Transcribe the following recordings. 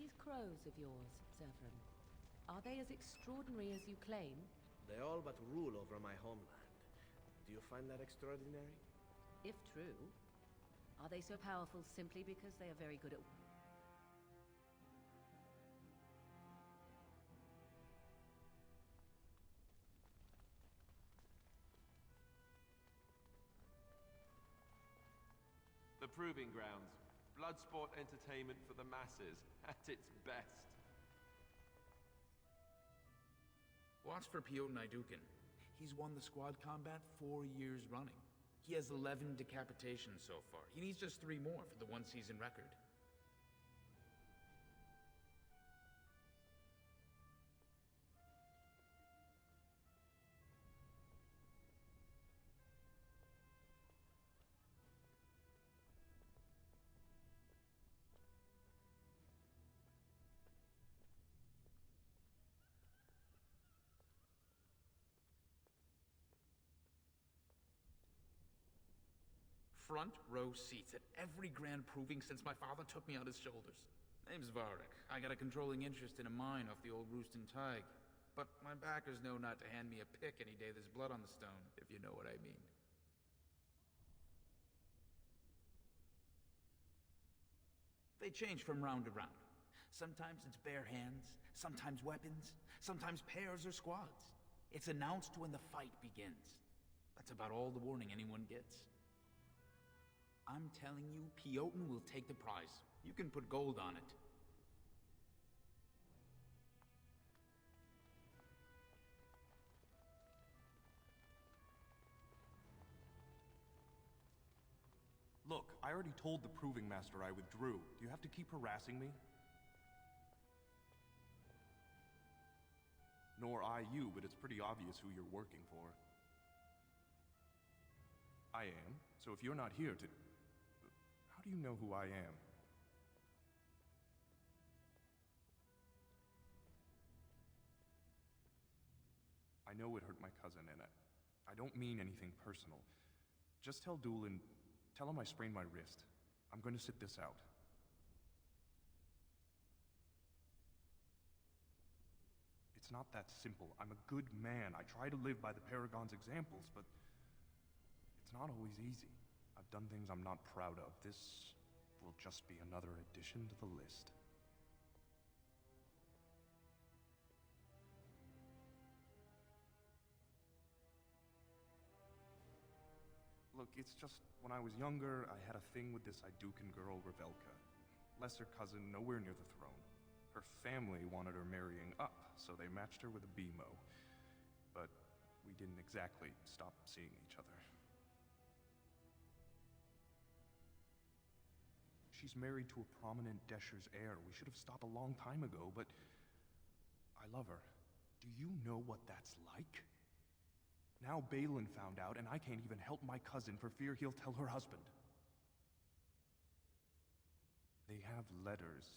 These crows of yours, Zevran, are they as extraordinary as you claim? They all but rule over my homeland. Do you find that extraordinary? If true, are they so powerful simply because they are very good at... The Proving Grounds. Bloodsport entertainment for the masses, at its best. Watch for Piotr Naidukin. He's won the squad combat 4 years running. He has 11 decapitations so far. He needs just 3 more for the one-season record. Front row seats at every grand proving since my father took me on his shoulders. Name's Varric. I got a controlling interest in a mine off the old Roostin Tig. But my backers know not to hand me a pick any day there's blood on the stone, if you know what I mean. They change from round to round. Sometimes it's bare hands, sometimes weapons, sometimes pairs or squads. It's announced when the fight begins. That's about all the warning anyone gets. I'm telling you, Piotr will take the prize. You can put gold on it. Look, I already told the Proving Master I withdrew. Do you have to keep harassing me? Nor I you, but it's pretty obvious who you're working for. I am, so if you're not here to... How do you know who I am? I know it hurt my cousin, and I don't mean anything personal. Just tell Doolin, tell him I sprained my wrist. I'm going to sit this out. It's not that simple. I'm a good man. I try to live by the Paragon's examples, but it's not always easy. I've done things I'm not proud of. This will just be another addition to the list. Look, it's just, when I was younger, I had a thing with this Idukan girl, Revelka. Lesser cousin, nowhere near the throne. Her family wanted her marrying up, so they matched her with a BMO. But we didn't exactly stop seeing each other. She's married to a prominent Desher's heir. We should have stopped a long time ago, but... I love her. Do you know what that's like? Now Balin found out, and I can't even help my cousin for fear he'll tell her husband. They have letters.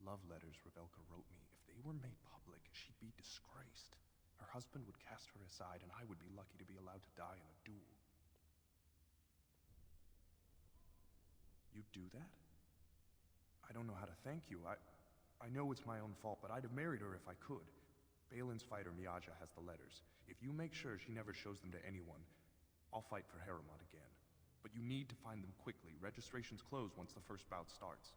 Love letters Revelka wrote me. If they were made public, she'd be disgraced. Her husband would cast her aside, and I would be lucky to be allowed to die in a duel. You'd do that? I don't know how to thank you. I know it's my own fault, but I'd have married her if I could. Balin's fighter Miaja has the letters. If you make sure she never shows them to anyone, I'll fight for Harrimont again. But you need to find them quickly. Registrations close once the first bout starts.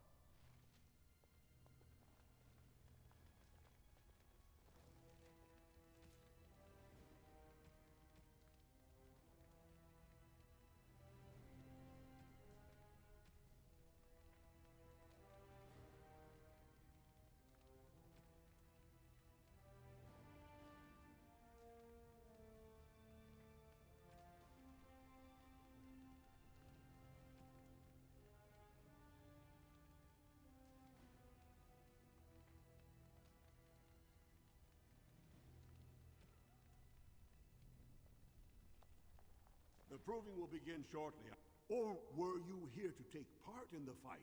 The proving will begin shortly. Or were you here to take part in the fight?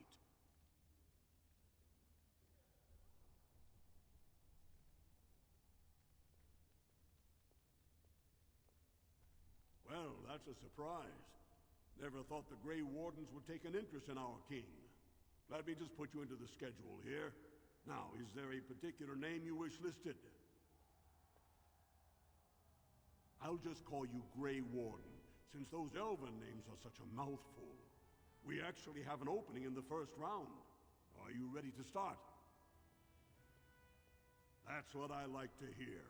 Well, that's a surprise. Never thought the Grey Wardens would take an interest in our king. Let me just put you into the schedule here. Now, is there a particular name you wish listed? I'll just call you Grey Warden, since those elven names are such a mouthful. We actually have an opening in the first round. Are you ready to start? That's what I like to hear.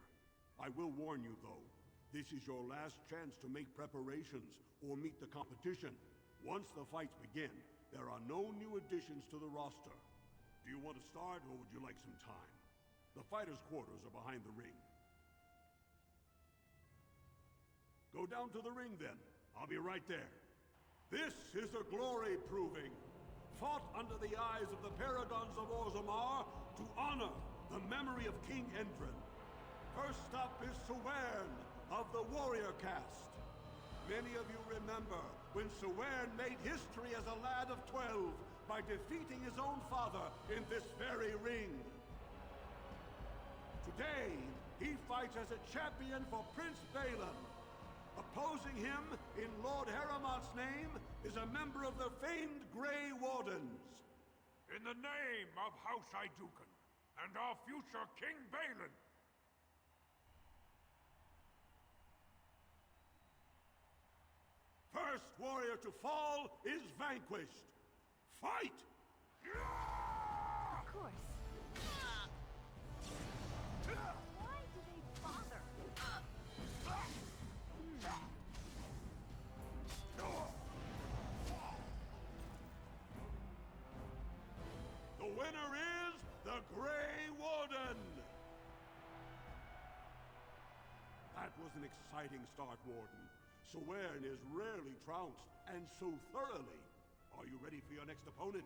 I will warn you, though. This is your last chance to make preparations or meet the competition. Once the fights begin, there are no new additions to the roster. Do you want to start, or would you like some time? The fighters' quarters are behind the ring. Go down to the ring, then. I'll be right there. This is a glory proving, fought under the eyes of the Paragons of Orzammar to honor the memory of King Endrin. First up is Suwern of the Warrior Caste. Many of you remember when Suwern made history as a lad of 12 by defeating his own father in this very ring. Today, he fights as a champion for Prince Balin. Opposing him, in Lord Heramont's name, is a member of the famed Grey Wardens. In the name of House Iduken and our future King Balin. First warrior to fall is vanquished. Fight! Of course. Why do they bother? The winner is the Grey Warden! That was an exciting start, Warden. Suwern is rarely trounced, and so thoroughly. Are you ready for your next opponent?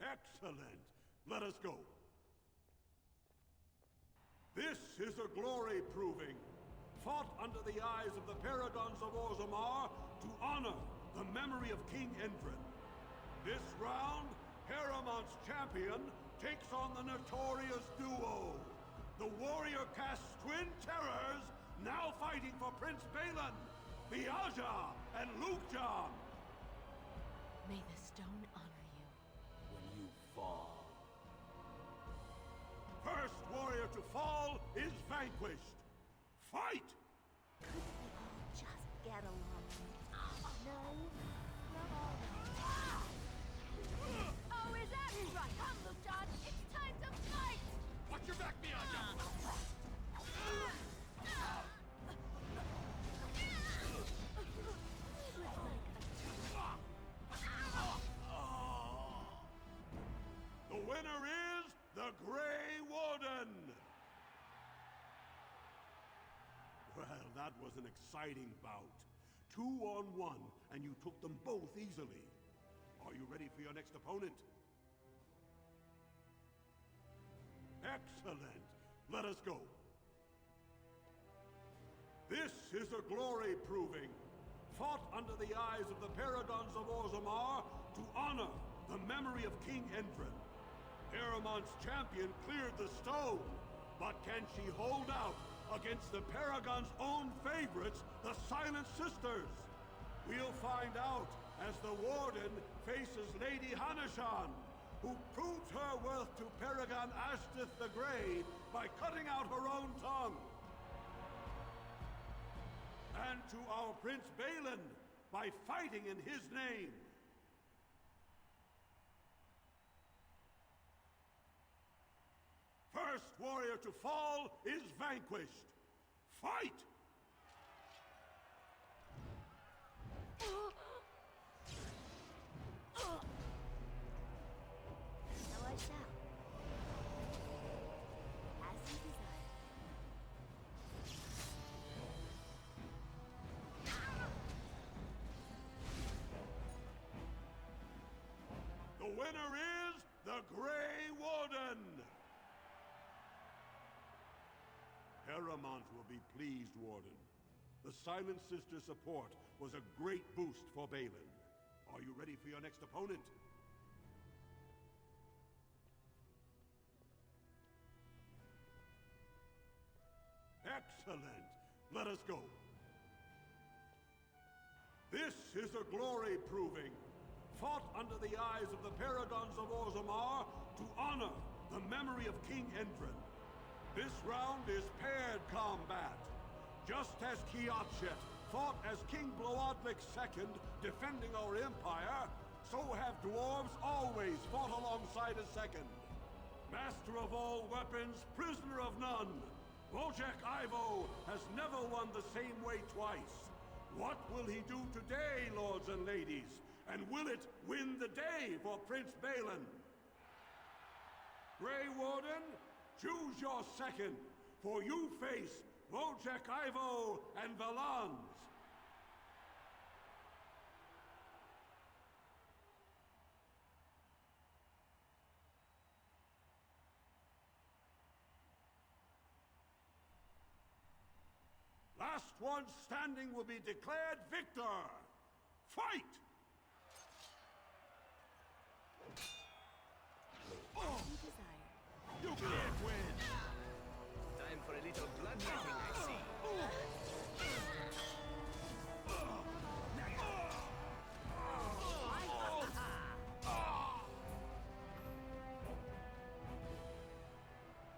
Excellent! Let us go. This is a glory proving, fought under the eyes of the Paragons of Orzammar to honor the memory of King Endrin. This round, Heramont's champion takes on the notorious duo, the Warrior Caste Twin Terrors, now fighting for Prince Balin, Miaja and Lukjan. May the stone honor you. When you fall. First warrior to fall is vanquished. Fight! Couldn't we all just get along? No, not all right. Oh, is that right? Come, Lukjan, it's time to fight! Watch your back, Miaja! The winner is the Grey Warden! Well, that was an exciting bout. 2-on-1, and you took them both easily. Are you ready for your next opponent? Excellent! Let us go. This is a glory proving, fought under the eyes of the Paragons of Orzammar to honor the memory of King Endrin. Heramont's champion cleared the stone, but can she hold out against the Paragon's own favorites, the Silent Sisters? We'll find out as the Warden faces Lady Hanashan, who proved her worth to Paragon Ashtith the Grey by cutting out her own tongue. And to our Prince Balin by fighting in his name. First warrior to fall is vanquished. Fight! So I shall. As you desire. The winner is the Grey Warden! Heramont will be pleased, Warden. The Silent Sister support was a great boost for Balin. Are you ready for your next opponent? Excellent! let us go. This is a glory proving, fought under the eyes of the Paragons of Orzammar to honor the memory of King Endrin. This round is paired combat. Just as Kiatshet fought as King Bloodlik II defending our empire, so have dwarves always fought alongside a second. Master of all weapons, prisoner of none, Wojciech Ivo has never won the same way twice. What will he do today, lords and ladies? And will it win the day for Prince Balin? Grey Warden, choose your second, for you face Wojciech Ivo and Valans. Last one standing will be declared victor. Fight! You desire. You can't win! Time for a little bloodletting, I see.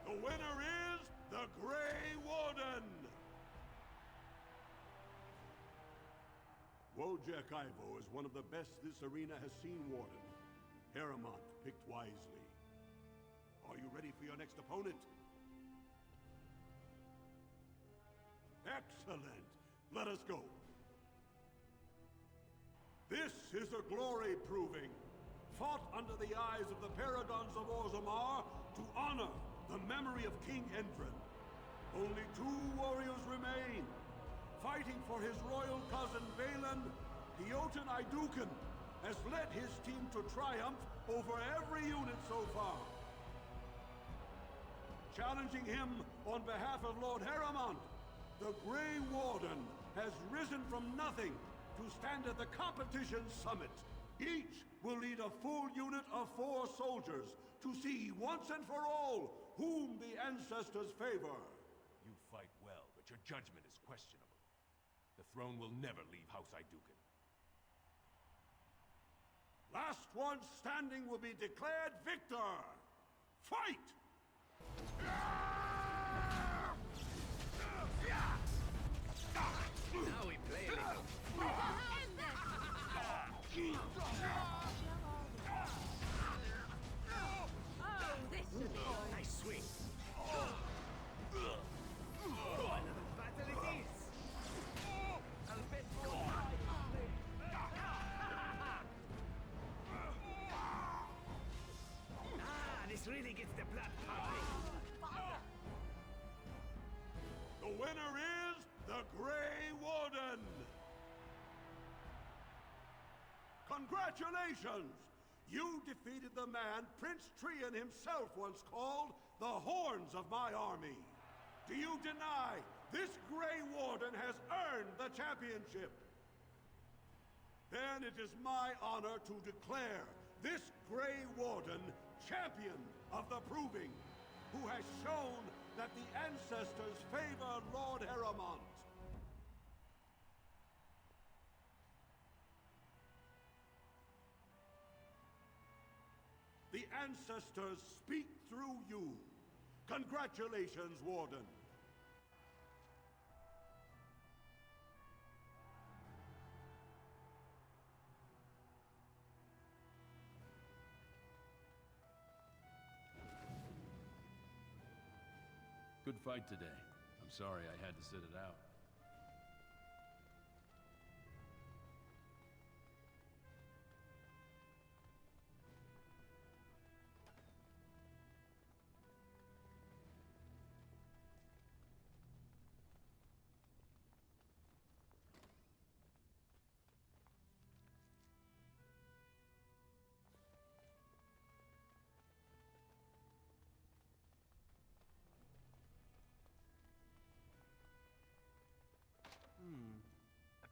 The winner is the Grey Warden! Wojciech Ivo is one of the best this arena has seen, Warden. Heremont picked wisely. Are you ready for your next opponent? Excellent! Let us go. This is a glory proving, fought under the eyes of the Paragons of Orzammar to honor the memory of King Endrin. Only 2 warriors remain. Fighting for his royal cousin Balin, Jotun Iduken has led his team to triumph over every unit so far. Challenging him on behalf of Lord Heremont, the Grey Warden has risen from nothing to stand at the competition summit. Each will lead a full unit of 4 soldiers to see once and for all whom the ancestors favor. You fight well, but your judgment is questionable. The throne will never leave House Iduken. Last one standing will be declared victor. Fight! Now we play a little. Oh, this should be fun. Nice swing. Oh, another battle it is. I'll bet this really gets the blood pumping. The winner is the Grey Warden! Congratulations! You defeated the man Prince Trian himself once called the Horns of my army. Do you deny this Grey Warden has earned the championship? Then it is my honor to declare this Grey Warden champion of the Proving, who has shown that the ancestors favor Lord Heremont. The ancestors speak through you. Congratulations, Warden. Good fight today. I'm sorry I had to sit it out.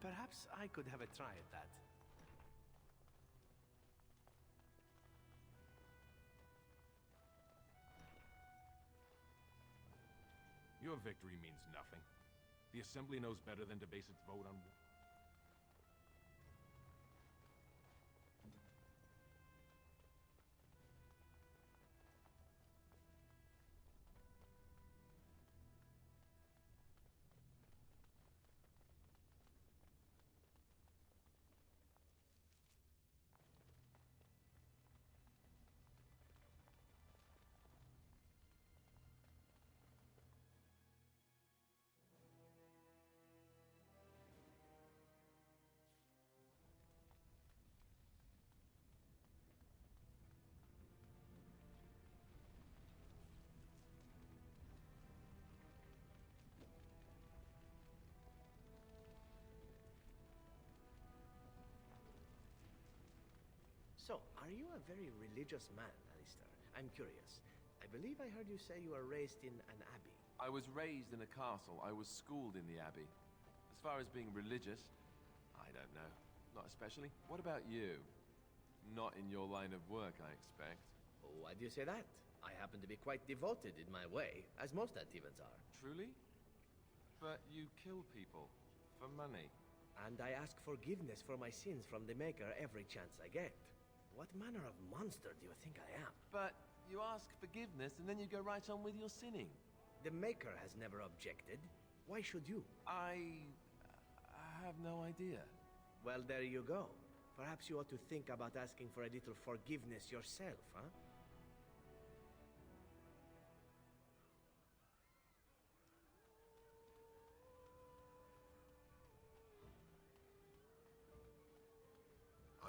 Perhaps I could have a try at that. Your victory means nothing. The Assembly knows better than to base its vote on... So, are you a very religious man, Alistair? I'm curious. I believe I heard you say you were raised in an abbey. I was raised in a castle. I was schooled in the abbey. As far as being religious, I don't know. Not especially. What about you? Not in your line of work, I expect. Oh, why do you say that? I happen to be quite devoted in my way, as most Antivans are. Truly? But you kill people. For money. And I ask forgiveness for my sins from the Maker every chance I get. What manner of monster do you think I am? But you ask forgiveness and then you go right on with your sinning. The Maker has never objected. Why should you? I have no idea. Well, there you go. Perhaps you ought to think about asking for a little forgiveness yourself, huh?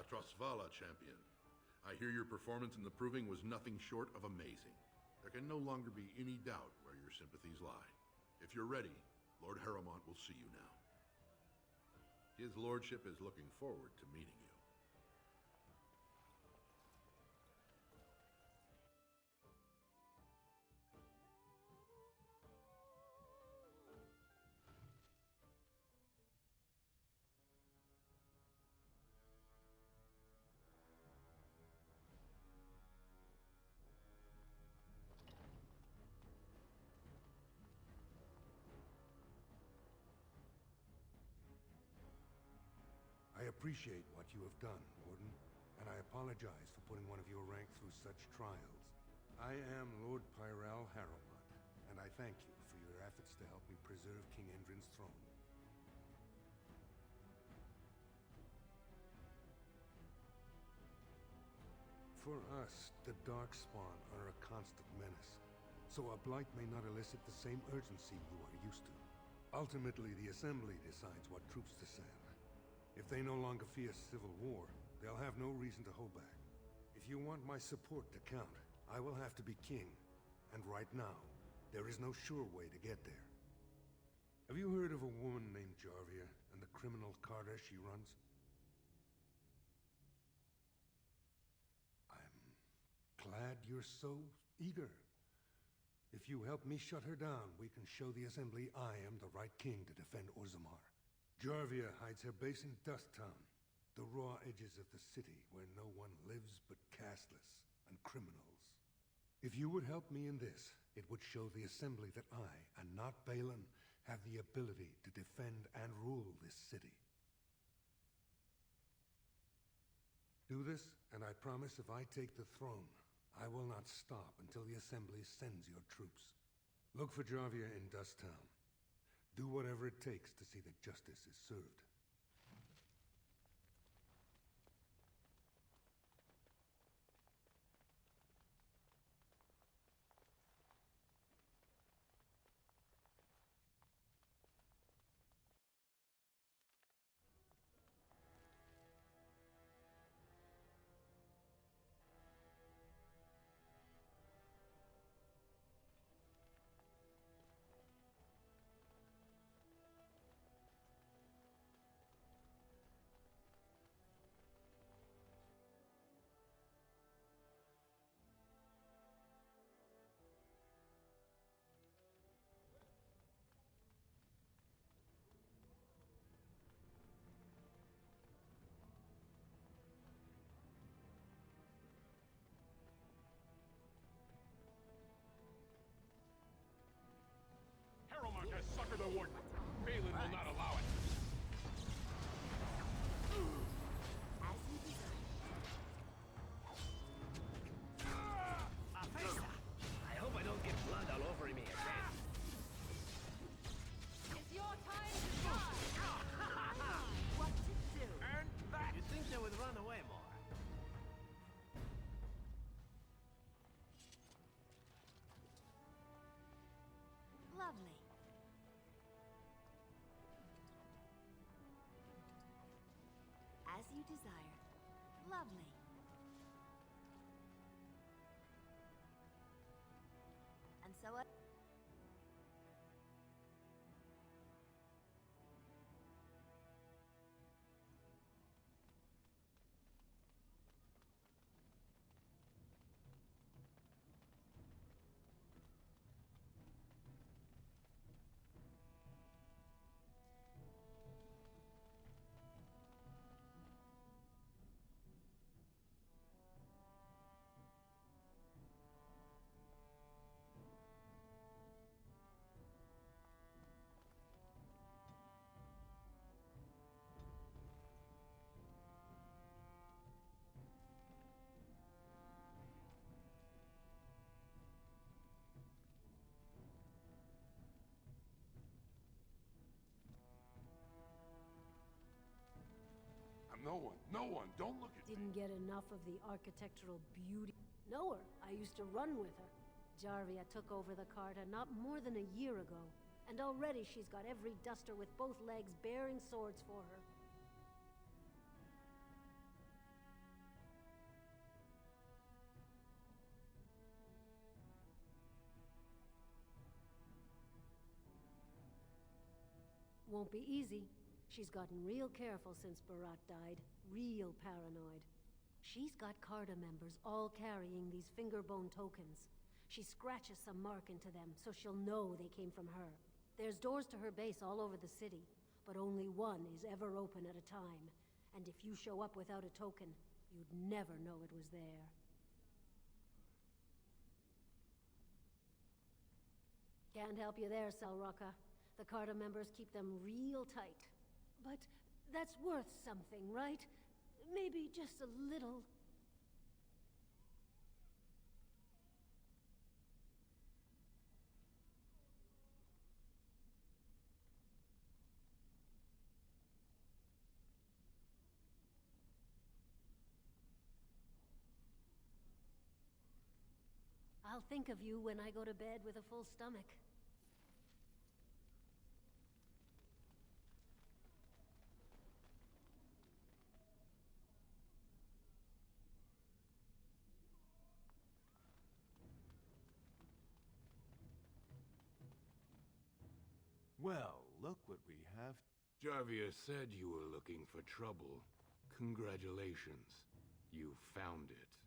Atrasvala, champion. I hear your performance in the Proving was nothing short of amazing. There can no longer be any doubt where your sympathies lie. If you're ready, Lord Harrowmont will see you now. His lordship is looking forward to meeting you. I appreciate what you have done, Warden, and I apologize for putting one of your rank through such trials. I am Lord Pyrell Harrowmont, and I thank you for your efforts to help me preserve King Endrin's throne. For us, the Darkspawn are a constant menace, so a blight may not elicit the same urgency you are used to. Ultimately, the Assembly decides what troops to send. If they no longer fear civil war, they'll have no reason to hold back. If you want my support to count, I will have to be king. And right now, there is no sure way to get there. Have you heard of a woman named Jarvia and the criminal carter she runs? I'm glad you're so eager. If you help me shut her down, we can show the Assembly I am the right king to defend Orzammar. Jarvia hides her base in Dusttown, the raw edges of the city where no one lives but castless and criminals. If you would help me in this, it would show the Assembly that I, and not Balin, have the ability to defend and rule this city. Do this, and I promise if I take the throne, I will not stop until the Assembly sends your troops. Look for Jarvia in Dusttown. Do whatever it takes to see that justice is served. Lovely. As you desire. Lovely. And so I... No one, don't look at me. Didn't get enough of the architectural beauty. Know her. I used to run with her. Jarvia took over the Carta not more than a year ago, and already she's got every duster with both legs bearing swords for her. Won't be easy. She's gotten real careful since Barat died. Real paranoid. She's got Carta members all carrying these fingerbone tokens. She scratches some mark into them, so she'll know they came from her. There's doors to her base all over the city, but only one is ever open at a time. And if you show up without a token, you'd never know it was there. Can't help you there, Selrocka. The Carta members keep them real tight. But that's worth something, right? Maybe just a little. I'll think of you when I go to bed with a full stomach. Well, look what we have. Jarvia said you were looking for trouble. Congratulations. You found it.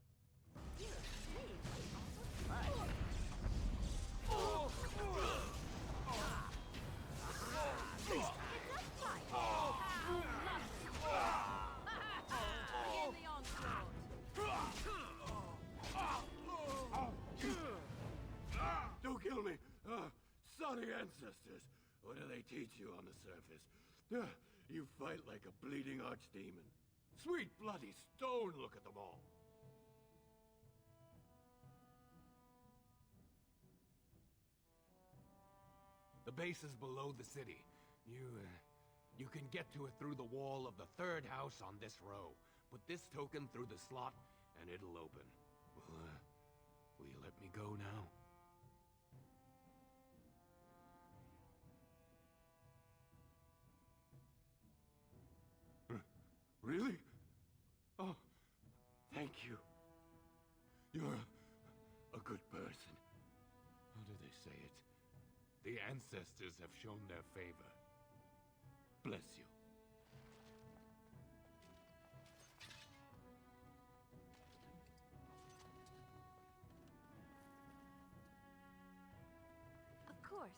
Don't kill me! Sorry ancestors! What do they teach you on the surface? You fight like a bleeding archdemon. Sweet bloody stone, look at them all! The base is below the city. You can get to it through the wall of the third house on this row. Put this token through the slot, and it'll open. Will you let me go now? Really? Oh, thank you. You're a good person. How do they say it? The ancestors have shown their favor. Bless you. Of course.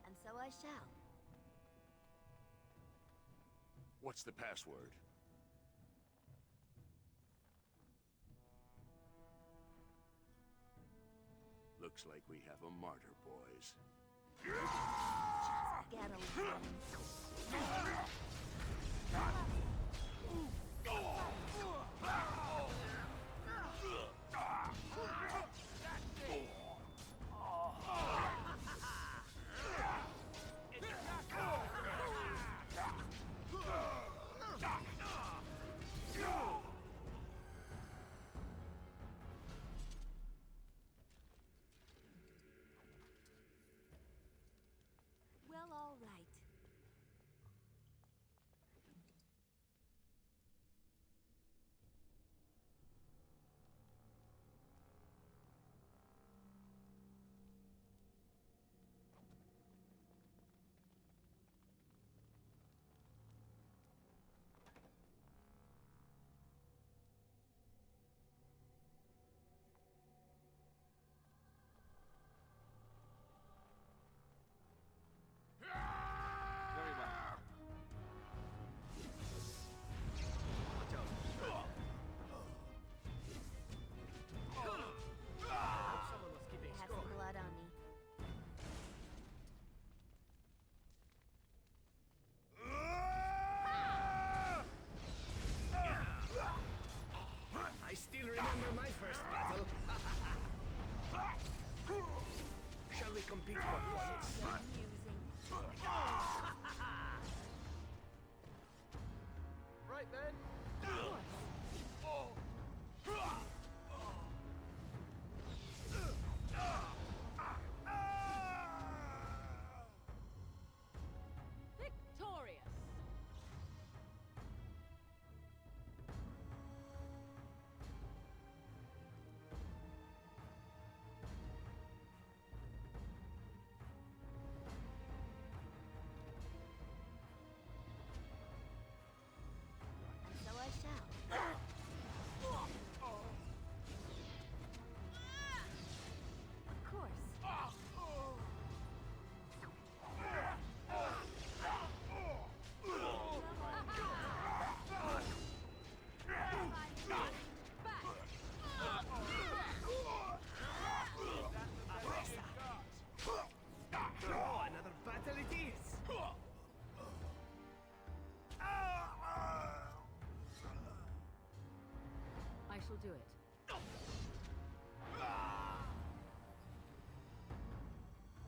And so I shall. What's the password? Looks like we have a martyr, boys. Just get along. Well, all right. Very well. Watch out. Someone was keeping I have score. some blood on me. I still remember my first battle. Shall we compete for points? Amusing. Right then. Victorious! So I shall. Of course. Oh, another battle it is. I shall do it.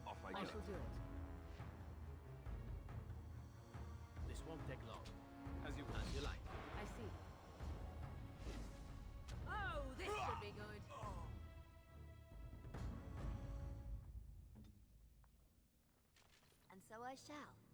Off I I go. shall do it. This won't take long. As you wish. As you like. I see. Oh, this should be good. And so I shall.